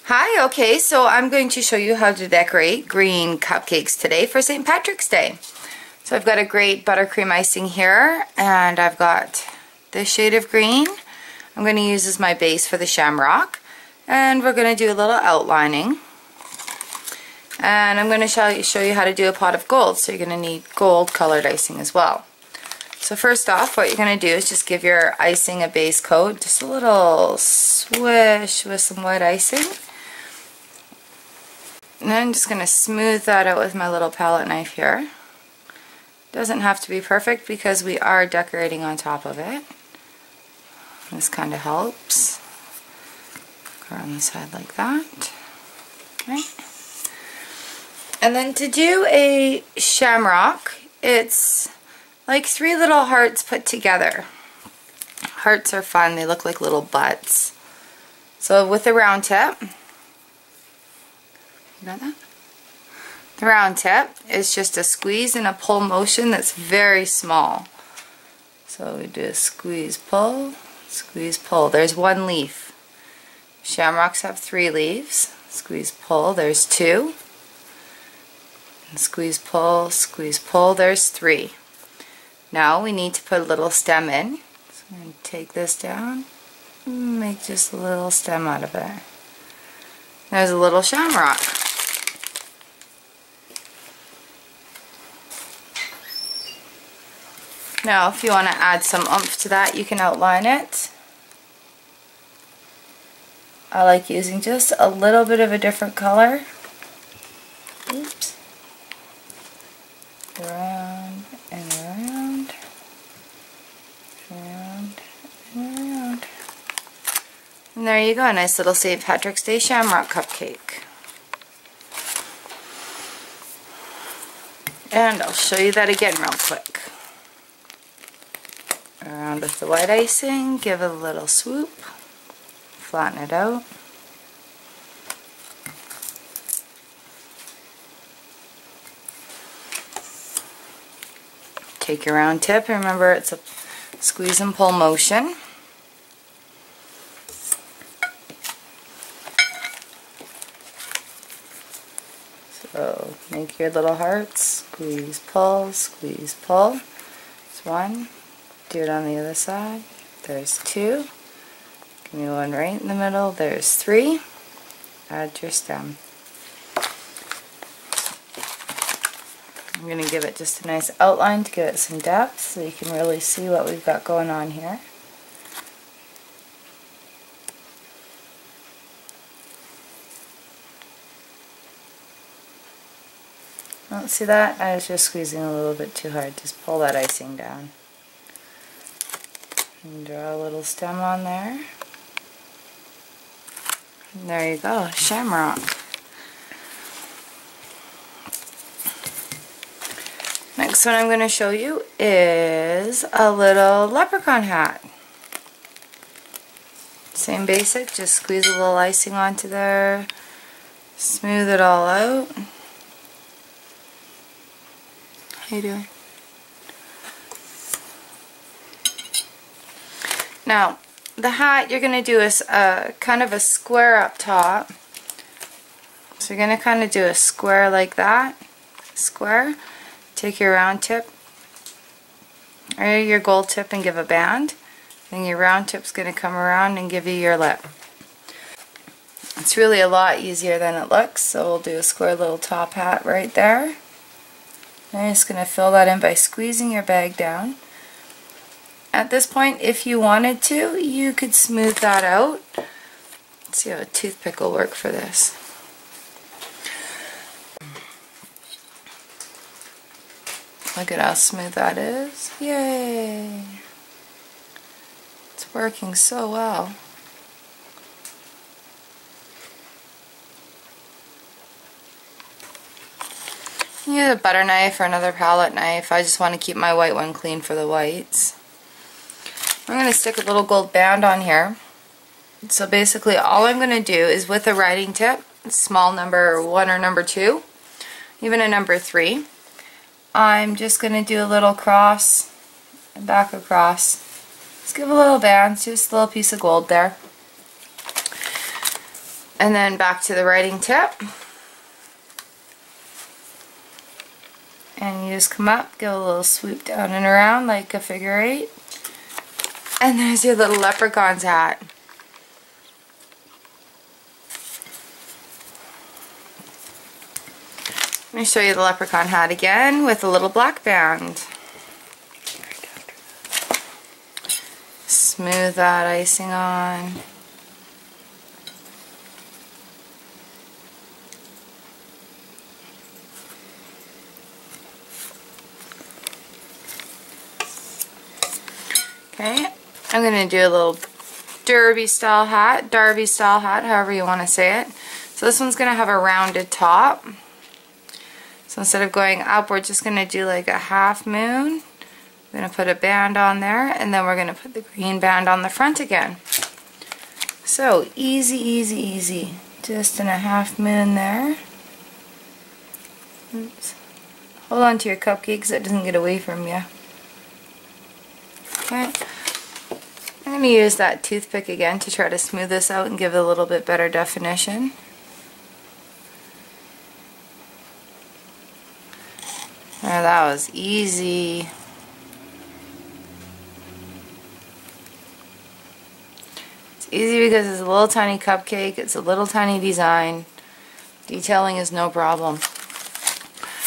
Hi, okay, so I'm going to show you how to decorate green cupcakes today for St. Patrick's Day. So I've got a great buttercream icing here, and I've got this shade of green I'm going to use as my base for the Shamrock, and we're going to do a little outlining. And I'm going to show you how to do a pot of gold, so you're going to need gold colored icing as well. So first off, what you're going to do is just give your icing a base coat, just a little swish with some white icing. And then I'm just going to smooth that out with my little palette knife here. Doesn't have to be perfect because we are decorating on top of it. This kind of helps. Go around the side like that. Okay. And then to do a shamrock, it's like 3 little hearts put together. Hearts are fun, they look like little butts. So with a round tip, you got that? The round tip is just a squeeze and a pull motion that's very small. So we do a squeeze, pull, squeeze, pull. There's 1 leaf. Shamrocks have 3 leaves. Squeeze, pull, there's 2. And squeeze, pull, there's 3. Now we need to put a little stem in. So I'm going to take this down and make just a little stem out of it. There's a little shamrock. Now if you want to add some oomph to that, you can outline it. I like using just a little bit of a different color. Oops. Around and around. Around and around. And there you go, a nice little St. Patrick's Day Shamrock cupcake. And I'll show you that again real quick. Around with the white icing, give it a little swoop, flatten it out. Take your round tip, remember it's a squeeze and pull motion. So make your little hearts, squeeze, pull, squeeze, pull. That's 1. Do it on the other side. There's 2. Give me 1 right in the middle. There's 3. Add your stem. I'm going to give it just a nice outline to give it some depth so you can really see what we've got going on here. Don't see that? I was just squeezing a little bit too hard. Just pull that icing down. And draw a little stem on there. And there you go, Shamrock. Next one I'm going to show you is a little Leprechaun hat. Same basic, just squeeze a little icing onto there, smooth it all out. How you doing? Now, the hat you're going to do is kind of a square up top. So you're going to kind of do a square like that. Square. Take your round tip or your gold tip and give a band. And your round tip's going to come around and give you your lip. It's really a lot easier than it looks, so we'll do a square little top hat right there. And I'm just going to fill that in by squeezing your bag down. At this point, if you wanted to, you could smooth that out. Let's see how a toothpick will work for this. Look at how smooth that is. Yay! It's working so well. You use a butter knife or another palette knife. I just want to keep my white one clean for the whites. I'm going to stick a little gold band on here. So basically all I'm going to do is with a writing tip, small number 1 or number 2, even a number 3, I'm just going to do a little cross and back across. Just give a little band, just a little piece of gold there. And then back to the writing tip. And you just come up, give a little swoop down and around like a figure 8. And there's your little leprechaun's hat. Let me show you the leprechaun hat again with a little black band. Smooth that icing on. Okay, I'm going to do a little derby style hat, however you want to say it. So this one's going to have a rounded top. So instead of going up, we're just going to do like a half moon. We're going to put a band on there, and then we're going to put the green band on the front again. So easy, easy, easy. Just in a half moon there. Oops. Hold on to your cupcake so it doesn't get away from you. Okay. I'm going to use that toothpick again to try to smooth this out and give it a little bit better definition. There, that was easy. It's easy because it's a little tiny cupcake, it's a little tiny design. Detailing is no problem.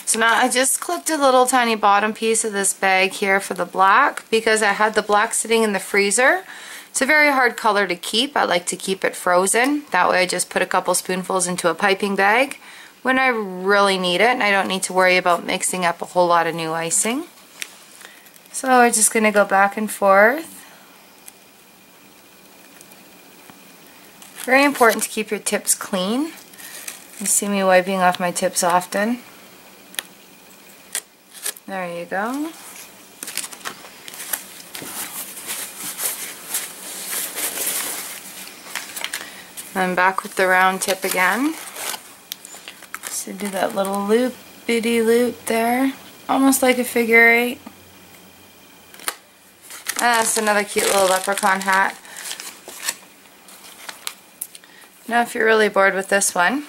So now I just clipped a little tiny bottom piece of this bag here for the black because I had the black sitting in the freezer. It's a very hard color to keep. I like to keep it frozen. That way I just put a couple spoonfuls into a piping bag when I really need it, and I don't need to worry about mixing up a whole lot of new icing. So we're just going to go back and forth. Very important to keep your tips clean. You see me wiping off my tips often. There you go. And back with the round tip again. So do that little loop, bitty loop there, almost like a figure 8. And that's another cute little leprechaun hat. Now if you're really bored with this one,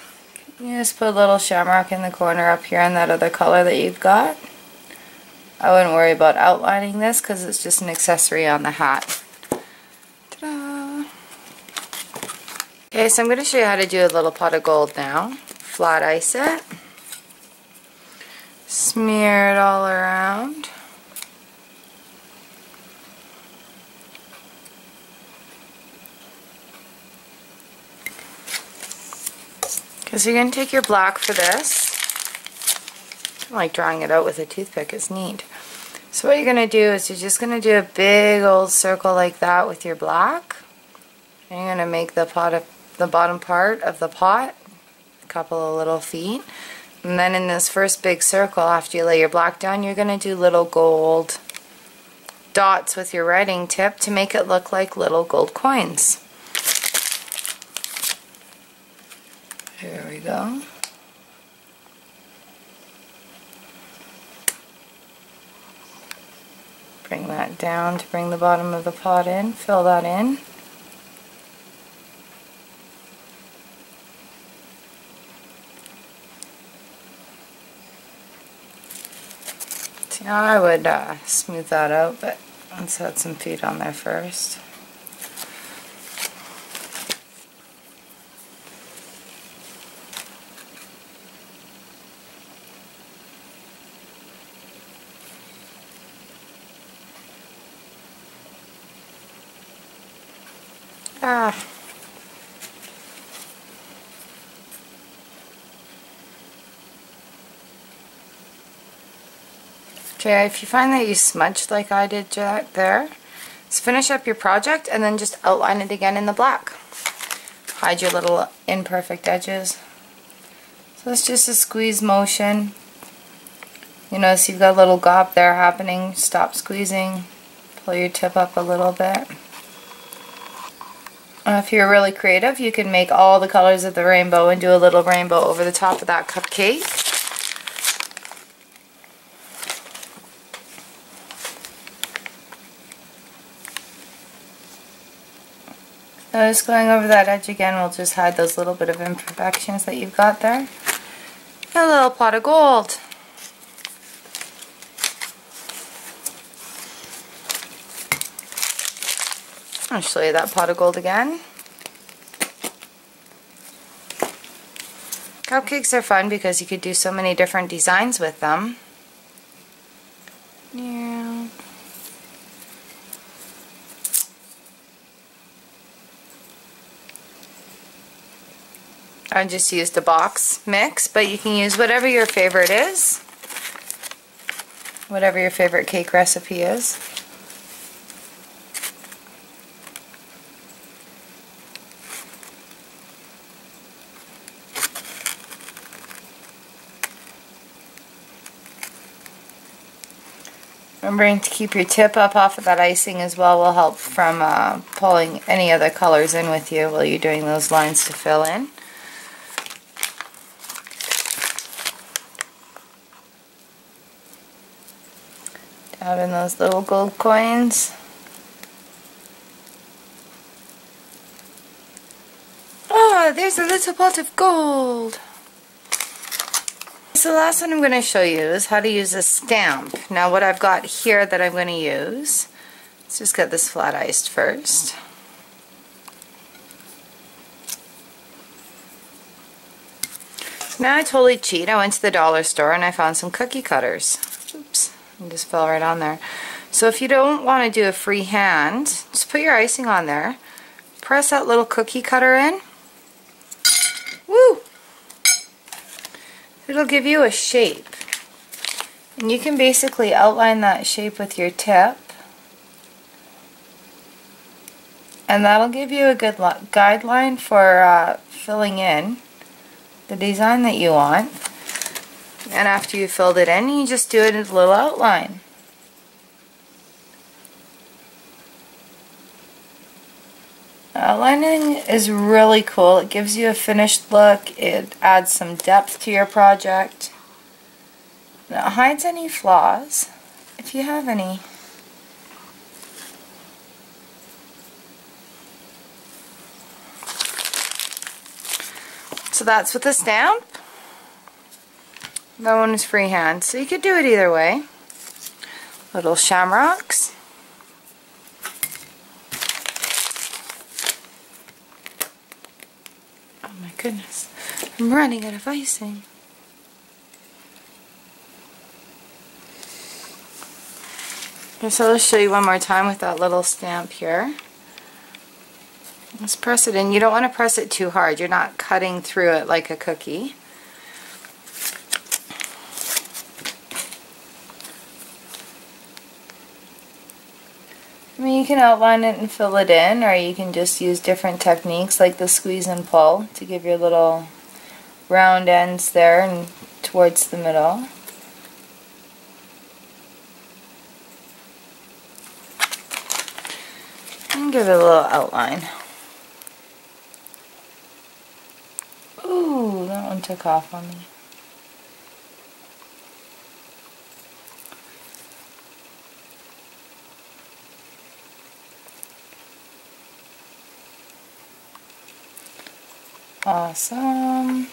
you just put a little shamrock in the corner up here in that other color that you've got. I wouldn't worry about outlining this because it's just an accessory on the hat. Ta-da! Okay, so I'm going to show you how to do a little pot of gold now. Flat ice it. Smear it all around. Okay, so you're going to take your black for this. I like drawing it out with a toothpick, it's neat. So what you're going to do is you're just going to do a big old circle like that with your black. And you're going to make the bottom part of the pot a couple of little feet. And then in this first big circle, after you lay your black down, you're going to do little gold dots with your writing tip to make it look like little gold coins. Here we go. Bring that down to bring the bottom of the pot in, fill that in. See, now I would smooth that out, but let's add some feet on there first. Okay, if you find that you smudged like I did there, just finish up your project and then just outline it again in the black. Hide your little imperfect edges. So it's just a squeeze motion. You notice you've got a little gob there happening. Stop squeezing. Pull your tip up a little bit. If you're really creative, you can make all the colors of the rainbow and do a little rainbow over the top of that cupcake. Now just going over that edge again, we'll just hide those little bit of imperfections that you've got there. And a little pot of gold. I'll show you that pot of gold again. Cupcakes are fun because you could do so many different designs with them. Yeah. I just used a box mix, but you can use whatever your favorite is. Whatever your favorite cake recipe is. Remembering to keep your tip up off of that icing as well will help from pulling any other colors in with you while you're doing those lines to fill in. Dab in those little gold coins. Oh, there's a little pot of gold! So the last one I'm going to show you is how to use a stamp. Now what I've got here that I'm going to use, let's just get this flat iced first. Now I totally cheat. I went to the dollar store and I found some cookie cutters. Oops, it just fell right on there. So if you don't want to do a freehand, just put your icing on there, press that little cookie cutter in. Woo! It'll give you a shape. And you can basically outline that shape with your tip. And that'll give you a good guideline for filling in the design that you want. And after you filled it in, you just do it as a little outline. Outlining is really cool. It gives you a finished look. It adds some depth to your project. And it hides any flaws, if you have any. So that's with the stamp. That one is freehand, so you could do it either way. Little shamrocks. Oh my goodness, I'm running out of icing. Okay, so let's show you one more time with that little stamp here. Let's press it in. You don't want to press it too hard. You're not cutting through it like a cookie. I mean, you can outline it and fill it in, or you can just use different techniques like the squeeze and pull to give your little round ends there and towards the middle. And give it a little outline. Ooh, that one took off on me. Awesome.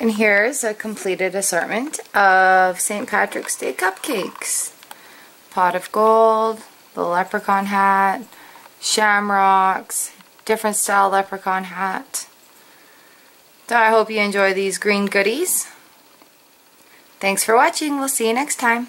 And here's a completed assortment of St. Patrick's Day cupcakes. Pot of gold, the leprechaun hat, shamrocks, different style leprechaun hat. So I hope you enjoy these green goodies. Thanks for watching. We'll see you next time.